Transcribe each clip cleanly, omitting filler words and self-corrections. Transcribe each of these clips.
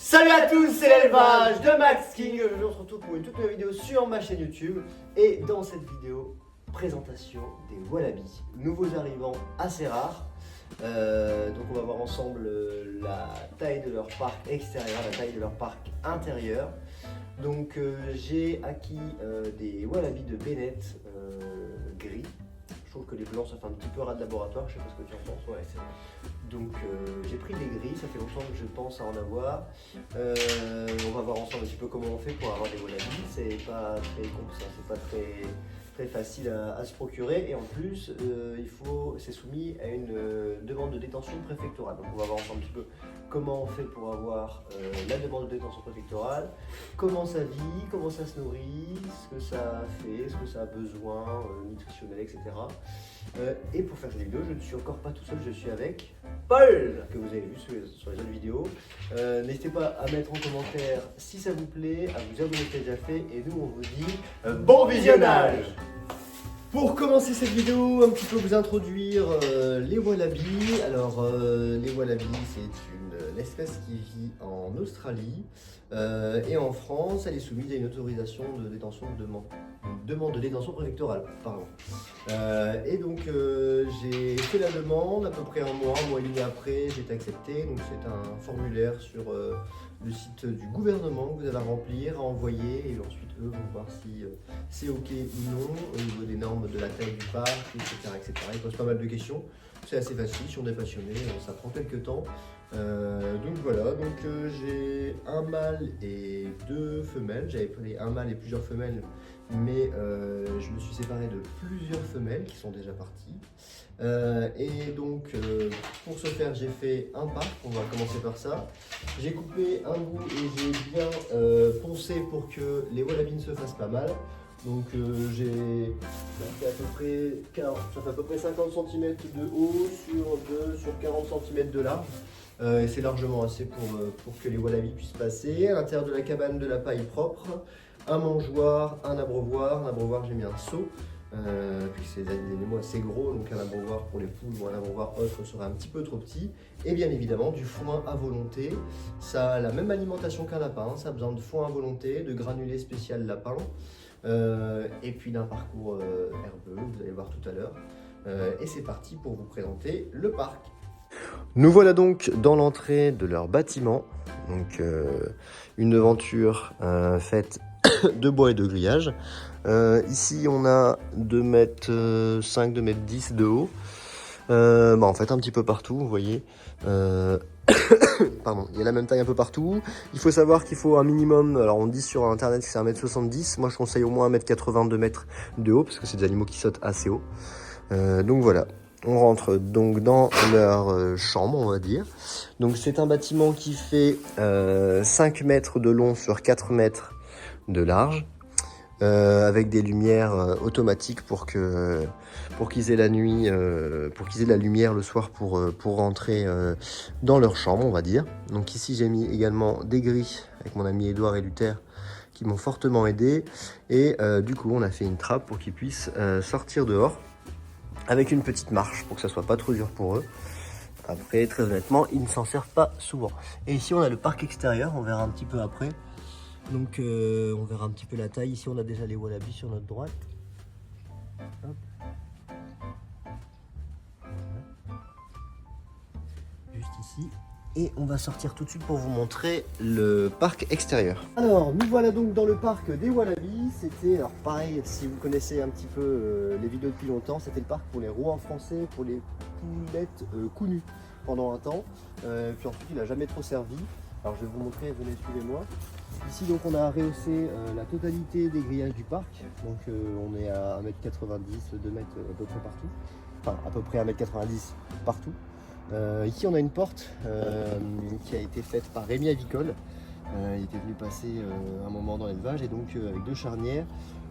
Salut à tous, c'est l'élevage de Max King. Aujourd'hui on se retrouve pour une toute nouvelle vidéo sur ma chaîne YouTube. Et dans cette vidéo, présentation des wallabies, nouveaux arrivants assez rares. Donc on va voir ensemble la taille de leur parc extérieur, la taille de leur parc intérieur. Donc j'ai acquis des wallabies de Bennett gris. Je trouve que les blancs ça fait un petit peu rat de laboratoire, je sais pas ce que tu en penses. Ouais, donc j'ai pris des gris, ça fait longtemps que je pense à en avoir. On va voir ensemble un petit peu comment on fait pour avoir des wallabies. C'est pas très compliqué, c'est pas très facile à se procurer, et en plus c'est soumis à une demande de détention préfectorale. Donc on va voir ensemble un petit peu comment on fait pour avoir la demande de détention préfectorale, comment ça vit, comment ça se nourrit, ce que ça fait, ce que ça a besoin, nutritionnel, etc. Et pour faire cette vidéo, je ne suis encore pas tout seul, je suis avec Paul, que vous avez vu sur les autres vidéos. N'hésitez pas à mettre en commentaire si ça vous plaît, à vous abonner si c'est déjà fait, et nous on vous dit bon visionnage. Pour commencer cette vidéo, un petit peu vous introduire les wallabies. Alors les wallabies, c'est une espèce qui vit en Australie et en France. Elle est soumise à une autorisation de détention demande de détention préfectorale. Pardon. Et donc j'ai fait la demande à peu près un mois et demi après, j'ai été accepté. Donc c'est un formulaire sur le site du gouvernement que vous allez remplir, à envoyer, et ensuite eux vont voir si c'est ok ou non au niveau des normes de la taille du parc, etc. Ils posent pas mal de questions, c'est assez facile, si on est passionné, ça prend quelques temps. Donc voilà, j'ai un mâle et deux femelles. J'avais pris un mâle et plusieurs femelles, mais je me suis séparé de plusieurs femelles qui sont déjà parties. Et donc pour ce faire, j'ai fait un parc. On va commencer par ça. J'ai coupé un bout et j'ai bien poncé pour que les wallabies ne se fassent pas mal. Donc ça fait à peu près 50 cm de haut sur 40 cm de large. Et c'est largement assez pour que les wallabies puissent passer. À l'intérieur de la cabane, de la paille propre, un mangeoir, un abreuvoir. Un abreuvoir, j'ai mis un seau, puis c'est des animaux assez gros, donc un abreuvoir pour les poules ou un abreuvoir autre serait un petit peu trop petit. Et bien évidemment du foin à volonté. Ça a la même alimentation qu'un lapin, ça a besoin de foin à volonté, de granulés spécial lapin, et puis d'un parcours herbeux, vous allez voir tout à l'heure. Et c'est parti pour vous présenter le parc. Nous voilà donc dans l'entrée de leur bâtiment, donc une devanture faite de bois et de grillage. Ici on a 2,5 m, 2,10 m de haut, en fait un petit peu partout, vous voyez. Pardon, il y a la même taille un peu partout. Il faut savoir qu'il faut un minimum, alors on dit sur internet que c'est 1,70 m, moi je conseille au moins 1,82 m, 2 m de haut, parce que c'est des animaux qui sautent assez haut. Donc voilà. On rentre donc dans leur chambre, on va dire. Donc c'est un bâtiment qui fait 5 mètres de long sur 4 mètres de large, avec des lumières automatiques pour qu'ils aient la nuit, pour qu'ils aient la lumière le soir pour rentrer dans leur chambre, on va dire. Donc ici j'ai mis également des grilles avec mon ami Edouard et Luther qui m'ont fortement aidé, et du coup on a fait une trappe pour qu'ils puissent sortir dehors, avec une petite marche pour que ça soit pas trop dur pour eux. Après, très honnêtement, ils ne s'en servent pas souvent. Et ici, on a le parc extérieur, on verra un petit peu après. Donc, on verra un petit peu la taille. Ici, on a déjà les wallabies sur notre droite. Hop. Voilà. Juste ici. Et on va sortir tout de suite pour vous montrer le parc extérieur. Alors, nous voilà donc dans le parc des wallabies. C'était, alors pareil, si vous connaissez un petit peu les vidéos depuis longtemps, c'était le parc pour les rois français, pour les poulettes counues pendant un temps. Puis ensuite, il n'a jamais trop servi. Alors, je vais vous montrer, venez, suivez-moi. Ici, donc, on a rehaussé la totalité des grillages du parc. Donc, on est à 1,90 m, 2 m à peu près partout. Enfin, à peu près 1,90 m partout. Ici on a une porte qui a été faite par Rémi Avicole. Il était venu passer un moment dans l'élevage, et donc avec deux charnières,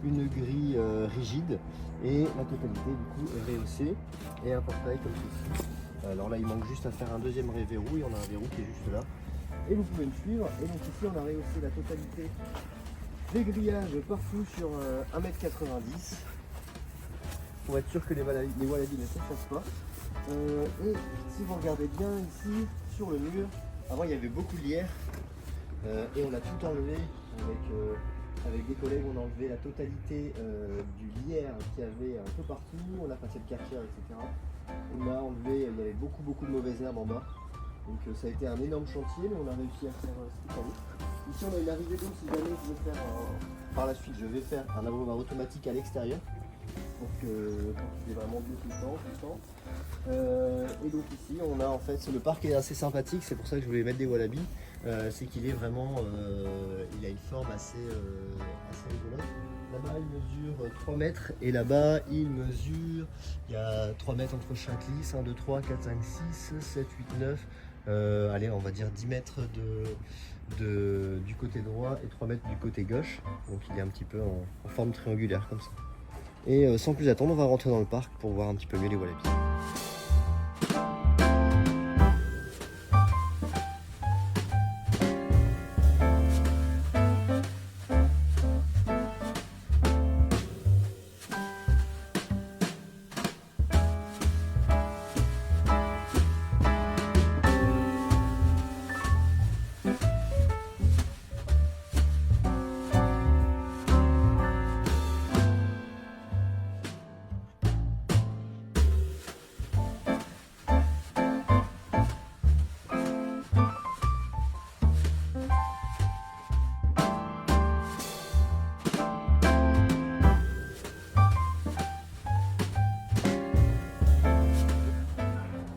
une grille rigide, et la totalité du coup est rehaussée, et un portail comme ceci. Alors là il manque juste à faire un deuxième verrou, il y en a un verrou qui est juste là, et vous pouvez me suivre. Et donc ici on a rehaussé la totalité des grillages partout sur 1,90 m pour être sûr que les wallabies ne s'effacent pas. Et si vous regardez bien ici sur le mur, avant il y avait beaucoup de lierre, Et on a tout enlevé avec des collègues, on a enlevé la totalité du lierre qu'il y avait un peu partout, on a passé le karcher, etc. On a enlevé, il y avait beaucoup de mauvaises herbes en bas. Donc ça a été un énorme chantier, mais on a réussi à faire ce qu'il fallait. Ici on a une arrivée d'eau, si jamais je veux faire par la suite, je vais faire un abreuvoir automatique à l'extérieur pour qu'il est vraiment bien tout le temps. Et donc ici on a en fait, le parc est assez sympathique, c'est pour ça que je voulais mettre des wallabies. C'est qu'il est vraiment, il a une forme assez rigolote. Là-bas il mesure 3 mètres et là-bas il mesure, il y a 3 mètres entre chaque lisse, 1, 2, 3, 4, 5, 6, 7, 8, 9, allez on va dire 10 mètres du côté droit et 3 mètres du côté gauche. Donc il est un petit peu en forme triangulaire comme ça. Et sans plus attendre, on va rentrer dans le parc pour voir un petit peu mieux les wallabies.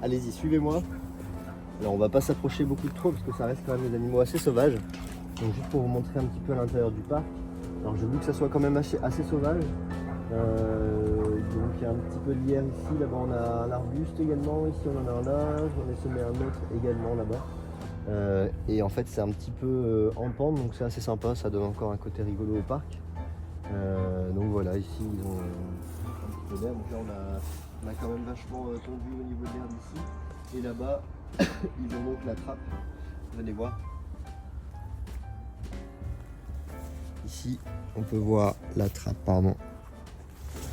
Allez-y, suivez-moi. Alors on va pas s'approcher beaucoup trop parce que ça reste quand même des animaux assez sauvages. Donc juste pour vous montrer un petit peu à l'intérieur du parc. Alors j'ai voulu que ça soit quand même assez sauvage. Donc il y a un petit peu de lierre ici, là-bas on a un arbuste également, ici on en a un là, j'en ai semé un autre également là-bas. Et en fait c'est un petit peu en pente, donc c'est assez sympa, ça donne encore un côté rigolo au parc. Donc voilà, ici ils ont un petit peu d'air, donc là on a quand même vachement tondu au niveau de l'herbe ici. Et là-bas, ils ont donc la trappe, vous allez voir. Ici, on peut voir la trappe, pardon.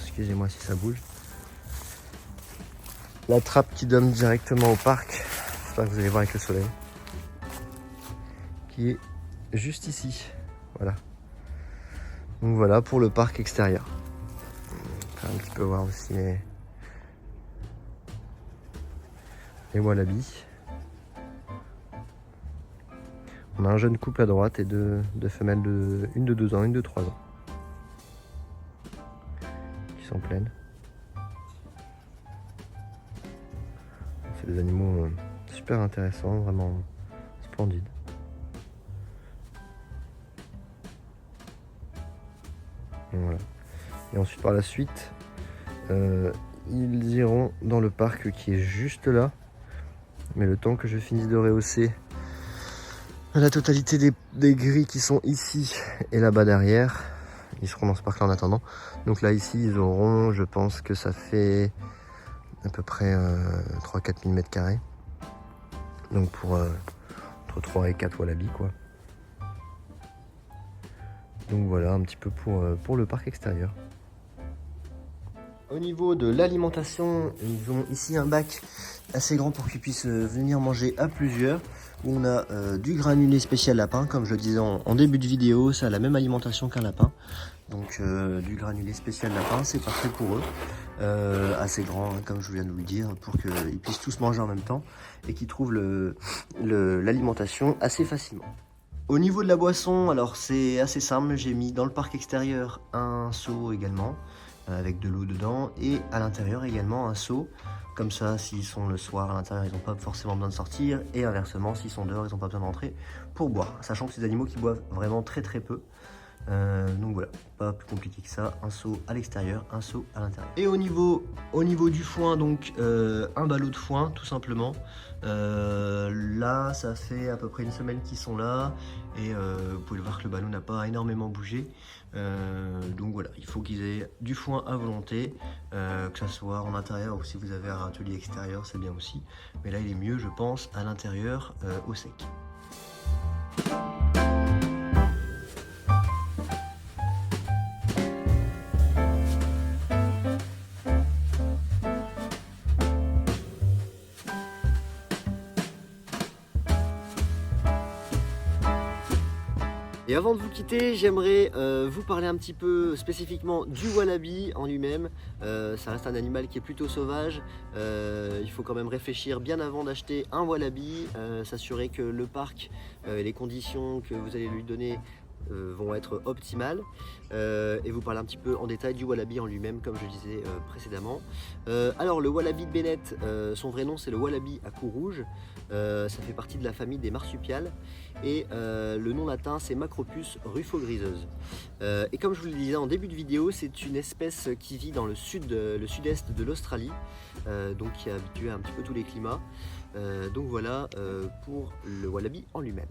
Excusez-moi si ça bouge. La trappe qui donne directement au parc, j'espère que vous allez voir avec le soleil, qui est juste ici, voilà. Donc voilà pour le parc extérieur. On va un petit peu voir aussi les wallabies. On a un jeune couple à droite et deux femelles, une de 2 ans, une de 3 ans, qui sont pleines. C'est des animaux super intéressants, vraiment splendides. Et voilà. Et ensuite par la suite, ils iront dans le parc qui est juste là. Mais le temps que je finisse de rehausser la totalité des grilles qui sont ici et là-bas derrière, ils seront dans ce parc là en attendant. Donc là ici ils auront, je pense que ça fait à peu près 3-4 000 m². Donc pour entre 3 et 4 wallabies quoi. Donc voilà un petit peu pour le parc extérieur. Au niveau de l'alimentation, ils ont ici un bac assez grand pour qu'ils puissent venir manger à plusieurs. Où on a du granulé spécial lapin, comme je le disais en début de vidéo, ça a la même alimentation qu'un lapin. Donc du granulé spécial lapin, c'est parfait pour eux. Assez grand, hein, comme je viens de vous le dire, pour qu'ils puissent tous manger en même temps et qu'ils trouvent l'alimentation assez facilement. Au niveau de la boisson, alors c'est assez simple, j'ai mis dans le parc extérieur un seau également, avec de l'eau dedans, et à l'intérieur également un seau. Comme ça, s'ils sont le soir à l'intérieur, ils n'ont pas forcément besoin de sortir, et inversement, s'ils sont dehors, ils n'ont pas besoin de rentrer pour boire. Sachant que c'est des animaux qui boivent vraiment très peu. Donc voilà, pas plus compliqué que ça, un seau à l'extérieur, un seau à l'intérieur. Et au niveau du foin, donc un ballot de foin tout simplement. Là ça fait à peu près une semaine qu'ils sont là et vous pouvez le voir que le ballon n'a pas énormément bougé. Donc voilà, il faut qu'ils aient du foin à volonté, que ça soit en intérieur ou si vous avez un atelier extérieur c'est bien aussi. Mais là il est mieux je pense à l'intérieur au sec. Et avant de vous quitter, j'aimerais vous parler un petit peu spécifiquement du wallaby en lui-même. Ça reste un animal qui est plutôt sauvage. Il faut quand même réfléchir bien avant d'acheter un wallaby, s'assurer que le parc et les conditions que vous allez lui donner vont être optimales, et vous parler un petit peu en détail du wallaby en lui-même comme je disais précédemment. Alors le wallaby de Bennett, son vrai nom c'est le wallaby à cou rouge, ça fait partie de la famille des marsupiales et le nom latin c'est Macropus rufogriseuse. Et comme je vous le disais en début de vidéo, c'est une espèce qui vit dans le sud-est de l'Australie, donc qui est habituée à un petit peu tous les climats. Donc voilà pour le wallaby en lui-même.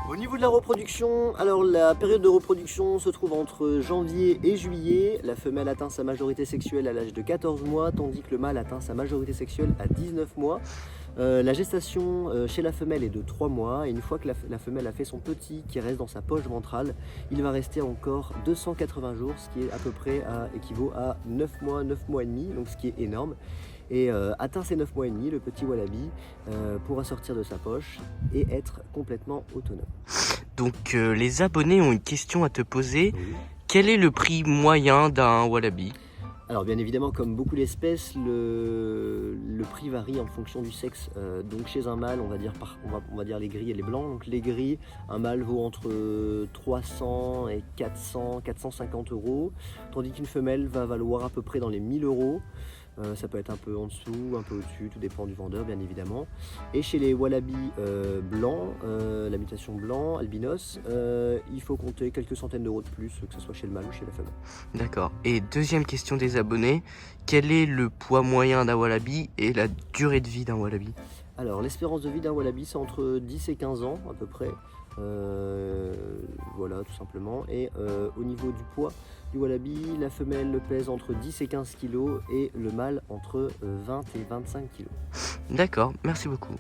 Au niveau de la reproduction, alors la période de reproduction se trouve entre janvier et juillet. La femelle atteint sa majorité sexuelle à l'âge de 14 mois, tandis que le mâle atteint sa majorité sexuelle à 19 mois. La gestation chez la femelle est de 3 mois, et une fois que la femelle a fait son petit qui reste dans sa poche ventrale, il va rester encore 280 jours, ce qui est à peu près équivaut à 9 mois et demi, donc ce qui est énorme. Et atteint ces 9 mois et demi, le petit wallaby pourra sortir de sa poche et être complètement autonome. Donc les abonnés ont une question à te poser. Oui. Quel est le prix moyen d'un wallaby? Alors bien évidemment, comme beaucoup d'espèces, le prix varie en fonction du sexe. Donc chez un mâle, on va dire les gris et les blancs. Donc les gris, un mâle vaut entre 300 et 450 euros, tandis qu'une femelle va valoir à peu près dans les 1000 euros. Ça peut être un peu en dessous, un peu au-dessus, tout dépend du vendeur bien évidemment. Et chez les wallabies blancs, la mutation blanc, albinos, il faut compter quelques centaines d'euros de plus, que ce soit chez le mâle ou chez la femelle. D'accord. Et deuxième question des abonnés, quel est le poids moyen d'un wallaby et la durée de vie d'un wallaby? Alors l'espérance de vie d'un wallaby c'est entre 10 et 15 ans à peu près. Voilà tout simplement. Et au niveau du poids du wallaby, la femelle pèse entre 10 et 15 kg et le mâle entre 20 et 25 kg. D'accord, merci beaucoup.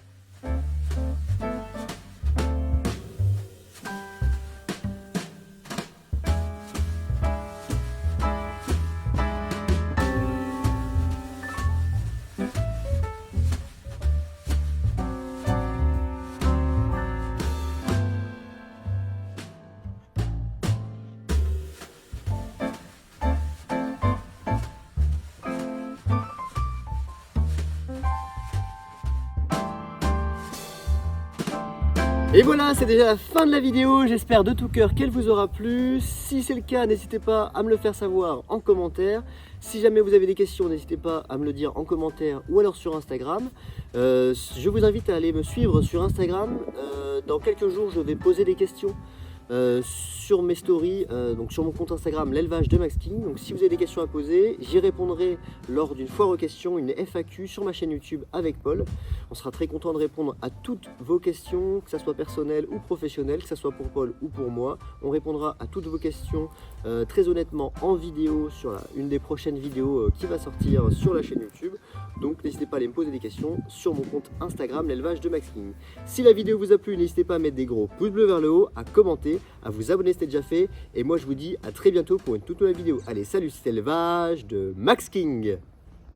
Et voilà, c'est déjà la fin de la vidéo, j'espère de tout cœur qu'elle vous aura plu. Si c'est le cas, n'hésitez pas à me le faire savoir en commentaire. Si jamais vous avez des questions, n'hésitez pas à me le dire en commentaire ou alors sur Instagram. Je vous invite à aller me suivre sur Instagram. Dans quelques jours, je vais poser des questions sur mes stories, donc sur mon compte Instagram l'élevage de Max King. Donc si vous avez des questions à poser, j'y répondrai lors d'une foire aux questions, une FAQ sur ma chaîne YouTube avec Paul. On sera très content de répondre à toutes vos questions, que ce soit personnelles ou professionnelles, que ce soit pour Paul ou pour moi. On répondra à toutes vos questions très honnêtement en vidéo sur une des prochaines vidéos qui va sortir sur la chaîne YouTube. Donc n'hésitez pas à aller me poser des questions sur mon compte Instagram l'élevage de Max King. Si la vidéo vous a plu, n'hésitez pas à mettre des gros pouces bleus vers le haut, à commenter, à vous abonner si c'est déjà fait. Et moi je vous dis à très bientôt pour une toute nouvelle vidéo. Allez, salut, c'était l'élevage de Max King.